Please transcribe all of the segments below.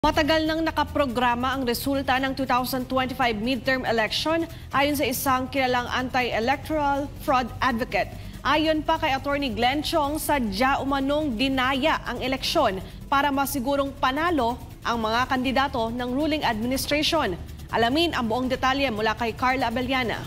Matagal nang nakaprograma ang resulta ng 2025 midterm election ayon sa isang kilalang anti-electoral fraud advocate. Ayon pa kay Attorney Glenn Chong, sadya umanong dinaya ang eleksyon para masigurong panalo ang mga kandidato ng ruling administration. Alamin ang buong detalye mula kay Carla Abellana.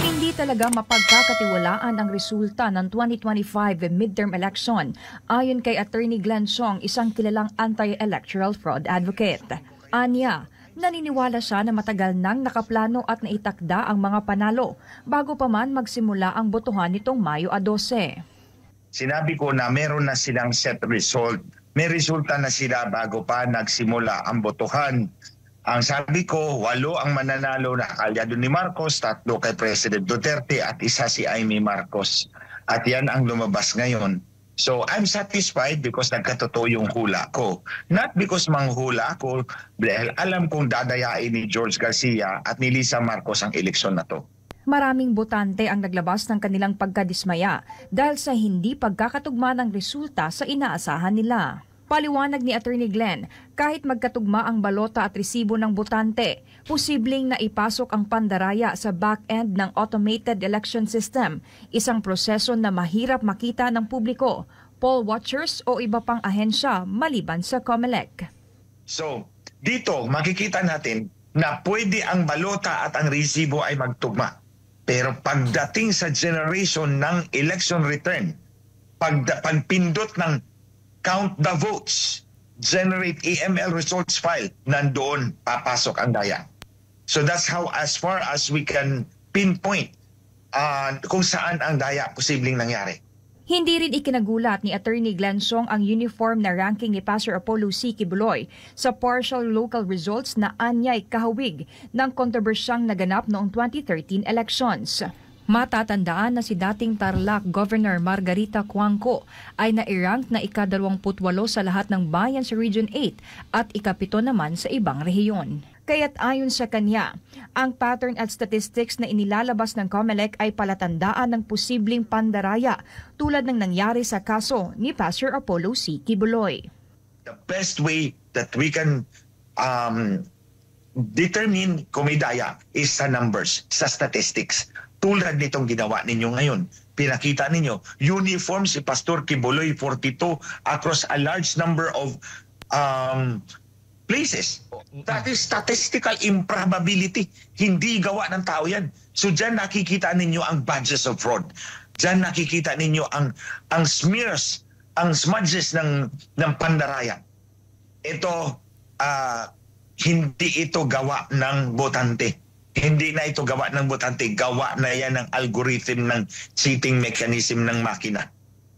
Hindi talaga mapagkakatiwalaan ang resulta ng 2025 midterm election ayon kay Attorney Glenn Chong, isang kilalang anti-electoral fraud advocate. Anya, naniniwala siya na matagal nang nakaplano at naitakda ang mga panalo bago pa man magsimula ang botohan nitong Mayo 12. Sinabi ko na meron na silang set result. May resulta na sila bago pa nagsimula ang botohan. Ang sabi ko, 8 ang mananalo na kalyado ni Marcos, 3 kay President Duterte at 1 si Amy Marcos. At yan ang lumabas ngayon. So I'm satisfied because nagkatotoo yung hula ko. Not because manghula ako dahil alam kong dadayain ni George Garcia at ni Lisa Marcos ang eleksyon na to. Maraming botante ang naglabas ng kanilang pagkadismaya dahil sa hindi pagkakatugma ng resulta sa inaasahan nila. Paliwanag ni Attorney Glenn, kahit magkatugma ang balota at resibo ng botante, posibleng naipasok ang pandaraya sa back-end ng automated election system, isang proseso na mahirap makita ng publiko, poll watchers o iba pang ahensya maliban sa COMELEC. So, dito makikita natin na pwede ang balota at ang resibo ay magtugma. Pero pagdating sa generation ng election return, pagpindot ng count the votes, generate EML results file, nandoon papasok ang daya. So that's how as far as we can pinpoint kung saan ang daya posibleng nangyari. Hindi rin ikinagulat ni Attorney Glenn Chong ang uniform na ranking ni Pastor Apollo C. Quiboloy sa partial local results na anyay kahawig ng kontrobersyang naganap noong 2013 elections. Matatandaan na si dating Tarlac Governor Margarita Cuangco ay nairank na ika-28 sa lahat ng bayan sa Region 8 at ika-7 naman sa ibang rehiyon. Kaya't ayon sa kanya, ang pattern at statistics na inilalabas ng COMELEC ay palatandaan ng posibleng pandaraya tulad ng nangyari sa kaso ni Pastor Apollo C. Quiboloy. The best way that we can determine kung may daya is sa numbers, sa statistics. Tulad nitong ginawa ninyo ngayon. Pinakita ninyo, uniform si Pastor Quiboloy 42 across a large number of places. That is statistical improbability. Hindi gawa ng tao yan. So dyan nakikita ninyo ang badges of fraud. Dyan nakikita ninyo ang smears, ang smudges ng pandaraya. Ito, hindi ito gawa ng botante. Hindi na ito gawa ng botante, gawa na yan ng algorithm ng cheating mechanism ng makina.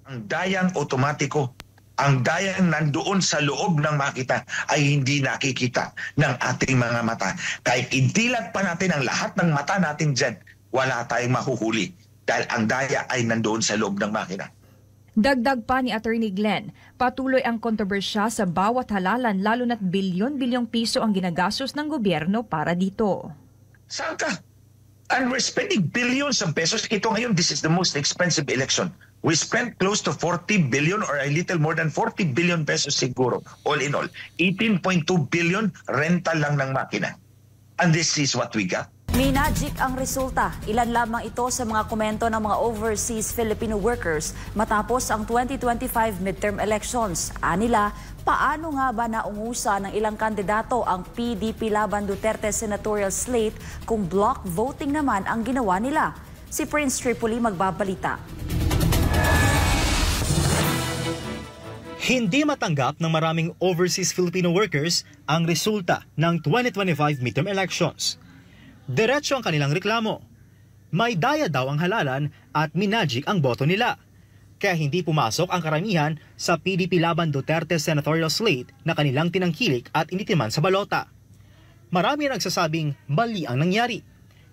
Ang dayang otomatiko, ang dayang nandoon sa loob ng makina ay hindi nakikita ng ating mga mata. Kahit idilat pa natin ang lahat ng mata natin dyan, wala tayong mahuhuli dahil ang daya ay nandoon sa loob ng makina. Dagdag pa ni Attorney Glenn, patuloy ang kontrobersya sa bawat halalan lalo na't bilyon-bilyong piso ang ginagastos ng gobyerno para dito. Saan ka? And we're spending billions of pesos. Ito ngayon, this is the most expensive election. We spent close to 40 billion or a little more than 40 billion pesos siguro. All in all, 18.2 billion rental lang ng makina. And this is what we got. Minagic ang resulta. Ilan lamang ito sa mga komento ng mga overseas Filipino workers matapos ang 2025 midterm elections. Anila, paano nga ba naungusa ng ilang kandidato ang PDP laban Duterte senatorial slate kung block voting naman ang ginawa nila? Si Prince Tripoli magbabalita. Hindi matanggap ng maraming overseas Filipino workers ang resulta ng 2025 midterm elections. Diretso ang kanilang reklamo. May daya daw ang halalan at minagic ang boto nila. Kaya hindi pumasok ang karamihan sa PDP laban Duterte senatorial slate na kanilang tinangkilik at initiman sa balota. Marami ang nagsasabing mali ang nangyari.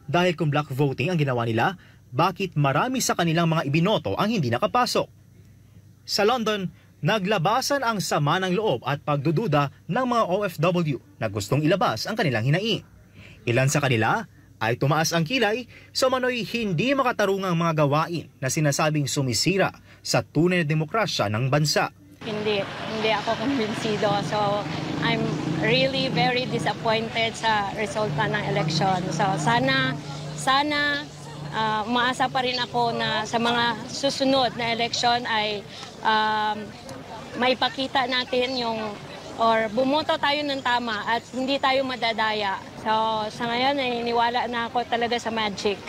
Dahil kung block voting ang ginawa nila, bakit marami sa kanilang mga ibinoto ang hindi nakapasok? Sa London, naglabasan ang sama ng loob at pagdududa ng mga OFW na gustong ilabas ang kanilang hinaing. Ilan sa kanila ay tumaas ang kilay sa manoy hindi makatarungang mga gawain na sinasabing sumisira sa tunay na demokrasya ng bansa. Hindi ako kumbinsido. So, I'm really very disappointed sa resulta ng election. So, sana umaasa pa rin ako na sa mga susunod na election ay maipakita natin or bumoto tayo ng tama at hindi tayo madadaya. So, sa ngayon, naniniwala na ako talaga sa magic.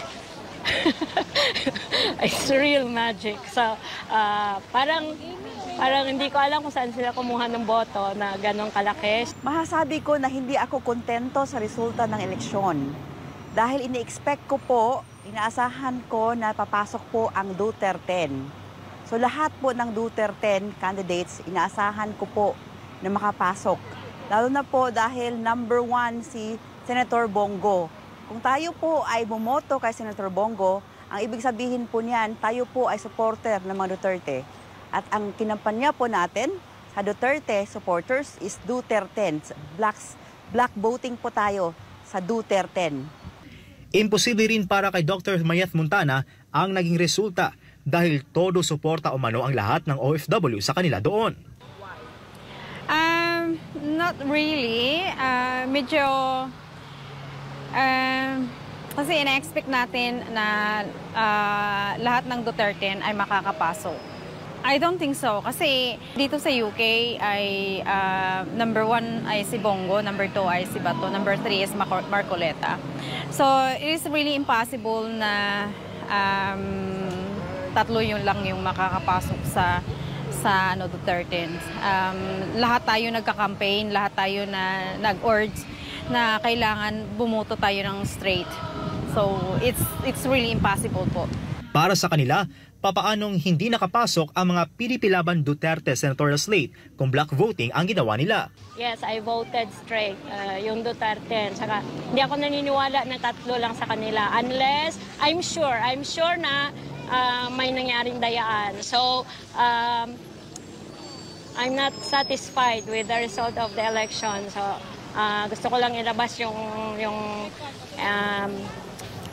It's real magic. So, parang hindi ko alam kung saan sila kumuha ng boto na ganong kalaki. Masasabi ko na hindi ako kontento sa resulta ng eleksyon. Dahil ini-expect ko po, inaasahan ko na papasok po ang Duterte. So lahat po ng Duterte candidates, inaasahan ko po na makapasok. Lalo na po dahil number 1 si Senator Bongo. Kung tayo po ay bumoto kay Senator Bongo, ang ibig sabihin po niyan, tayo po ay supporter ng mga Duterte. At ang kinampanya po natin sa Duterte supporters is Duterte. Black voting po tayo sa Duterte. Imposible rin para kay Dr. Mayeth Montana ang naging resulta dahil todo suporta umano ang lahat ng OFW sa kanila doon. Not really. Medyo kasi ina-expect natin na lahat ng Duterte ay makakapasok. I don't think so kasi dito sa UK ay number 1 ay si Bongo, number 2 ay si Bato, number 3 is Marcoleta. So it is really impossible na tatlo yun lang yung makakapasok sa Duterte. Lahat tayo nagka-campaign, lahat tayo na nag-urge na kailangan bumoto tayo ng straight. So it's really impossible po. Para sa kanila, papaanong hindi nakapasok ang mga PDP Laban Duterte senatorial slate kung black voting ang ginawa nila? Yes, I voted straight, yung Duterte. Saka, hindi ako naniniwala na tatlo lang sa kanila unless I'm sure na may nangyaring dayaan. So, I'm not satisfied with the result of the election. So, gusto ko lang ilabas yung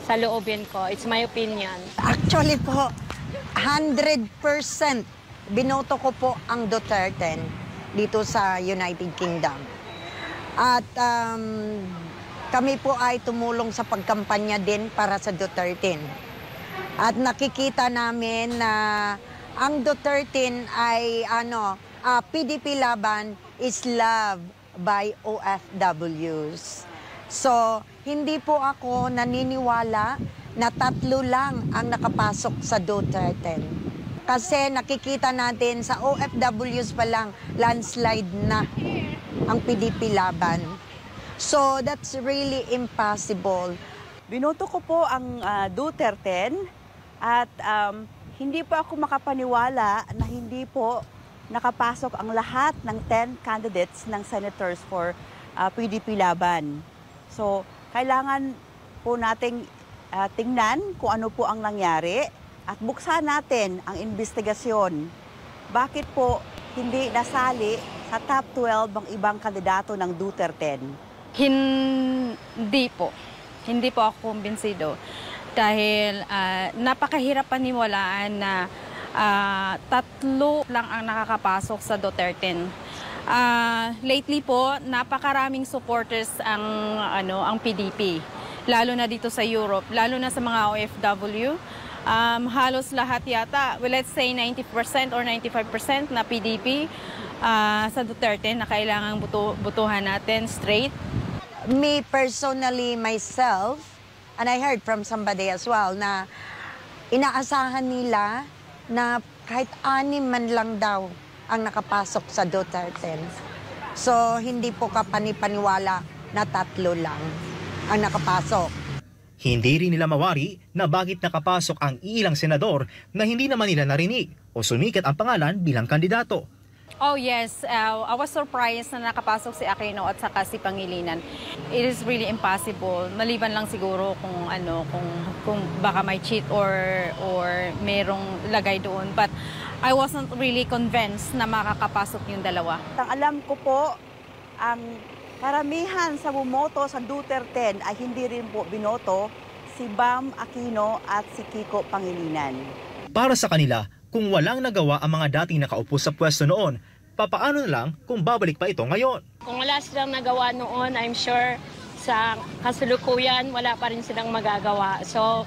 sa loobin ko. It's my opinion. Actually po, 100% binoto ko po ang Duterte dito sa United Kingdom. At kami po ay tumulong sa pagkampanya din para sa Duterte. At nakikita namin na ang Duterte ay PDP Laban is loved by OFWs. So, hindi po ako naniniwala na tatlo lang ang nakapasok sa Duterte. Kasi nakikita natin sa OFWs pa lang, landslide na ang PDP Laban. So, that's really impossible. Binoto ko po ang Duterte at hindi po ako makapaniwala na hindi po nakapasok ang lahat ng 10 candidates ng senators for PDP Laban. So, kailangan po nating tingnan kung ano po ang nangyari at buksan natin ang investigasyon. Bakit po hindi nasali sa top 12 ang ibang kandidato ng Duterte? Hindi po. Hindi po ako kumbinsido. Dahil napakahirap paniwalaan na tatlo lang ang nakakapasok sa Duterte. Lately po, napakaraming supporters ang PDP. Lalo na dito sa Europe, lalo na sa mga OFW. Halos lahat yata, let's say 90% or 95% na PDP sa Duterte na kailangang butuhan natin straight. Me personally, myself, and I heard from somebody as well, na inaasahan nila na kahit 6 man lang daw ang nakapasok sa Duterte. So, hindi po kapanipaniwala na tatlo lang ang nakapasok. Hindi rin nila mawari na bakit nakapasok ang ilang senador na hindi naman nila narinig o sumikat ang pangalan bilang kandidato. Oh yes, I was surprised na nakapasok si Aquino at saka si Pangilinan. It is really impossible. Maliban lang siguro kung baka may cheat or merong lagay doon. But I wasn't really convinced na makakapasok yung dalawa. Ang alam ko po, ang karamihan sa bumoto sa Duterte ay hindi rin po binoto si Bam Aquino at si Kiko Pangilinan. Para sa kanila, kung walang nagawa ang mga dating nakaupo sa pwesto noon, papaano na lang kung babalik pa ito ngayon. Kung wala silang nagawa noon, I'm sure sa kasalukuyan wala pa rin silang magagawa. So,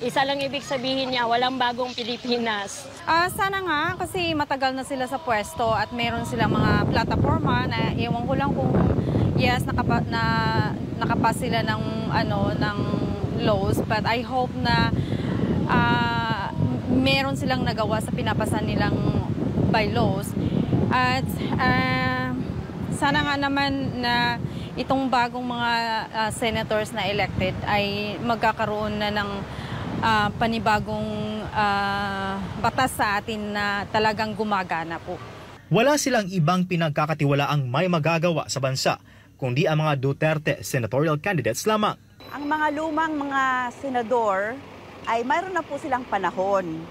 isa lang ibig sabihin niya, walang bagong Pilipinas. Sana nga, kasi matagal na sila sa pwesto at meron silang mga plataforma na iwan ko lang kung yes, nakapas sila ng, ng laws. But I hope na meron silang nagawa sa pinapasan nilang bylaws. At sana nga naman na itong bagong mga senators na elected ay magkakaroon na ng panibagong batas sa atin na talagang gumagana po. Wala silang ibang pinagkakatiwalaang may magagawa sa bansa, kundi ang mga Duterte senatorial candidates lamang. Ang mga lumang mga senador ay mayroon na po silang panahon.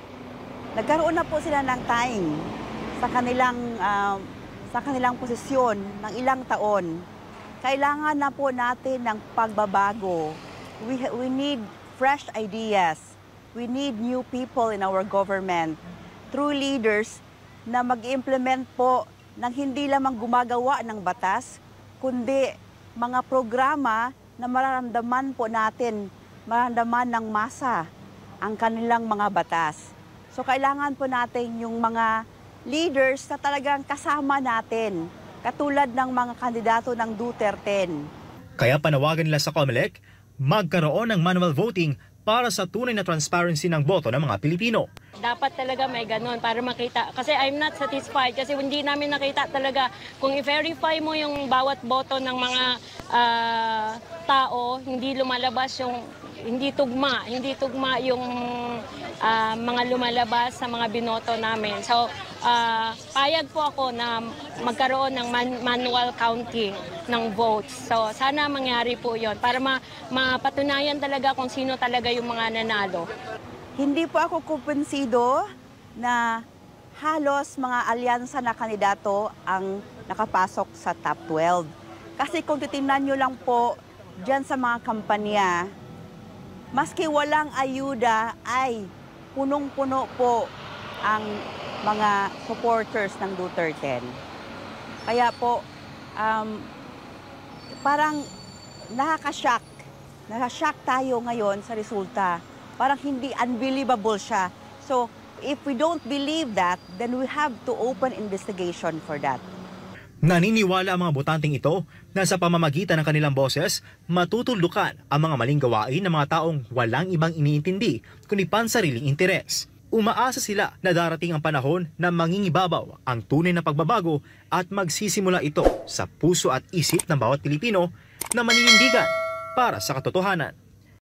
Nagkaroon na po sila ng time sa kanilang posisyon ng ilang taon. Kailangan na po natin ng pagbabago. We need fresh ideas. We need new people in our government. True leaders na mag-implement po ng hindi lamang gumagawa ng batas, kundi mga programa na mararamdaman po natin, mararamdaman ng masa ang kanilang mga batas. So kailangan po natin yung mga leaders na talagang kasama natin, katulad ng mga kandidato ng Duterte. Kaya panawagan nila sa COMELEC, magkaroon ng manual voting para sa tunay na transparency ng boto ng mga Pilipino. Dapat talaga may ganun para makita. Kasi I'm not satisfied kasi hindi namin nakita talaga kung i-verify mo yung bawat boto ng mga tao, hindi lumalabas yung hindi tugma yung mga lumalabas sa mga binoto namin. So, payag po ako na magkaroon ng manual counting ng votes. So, sana mangyari po yon para mapatunayan talaga kung sino talaga yung mga nanalo. Hindi po ako kumpensido na halos mga alyansa na kandidato ang nakapasok sa top 12. Kasi kung titingnan nyo lang po dyan sa mga kampanya, maski walang ayuda ay punong-puno po ang mga supporters ng Duterte. Kaya po, parang nakaka-shock. Nakaka-shock tayo ngayon sa resulta. Parang hindi unbelievable siya. So, if we don't believe that, then we have to open investigation for that. Naniniwala ang mga botanteng ito na sa pamamagitan ng kanilang boses, matutuldukan ang mga maling gawain ng mga taong walang ibang iniintindi kundi pansariling interes. Umaasa sila na darating ang panahon na mangingibabaw ang tunay na pagbabago at magsisimula ito sa puso at isip ng bawat Pilipino na maninindigan para sa katotohanan.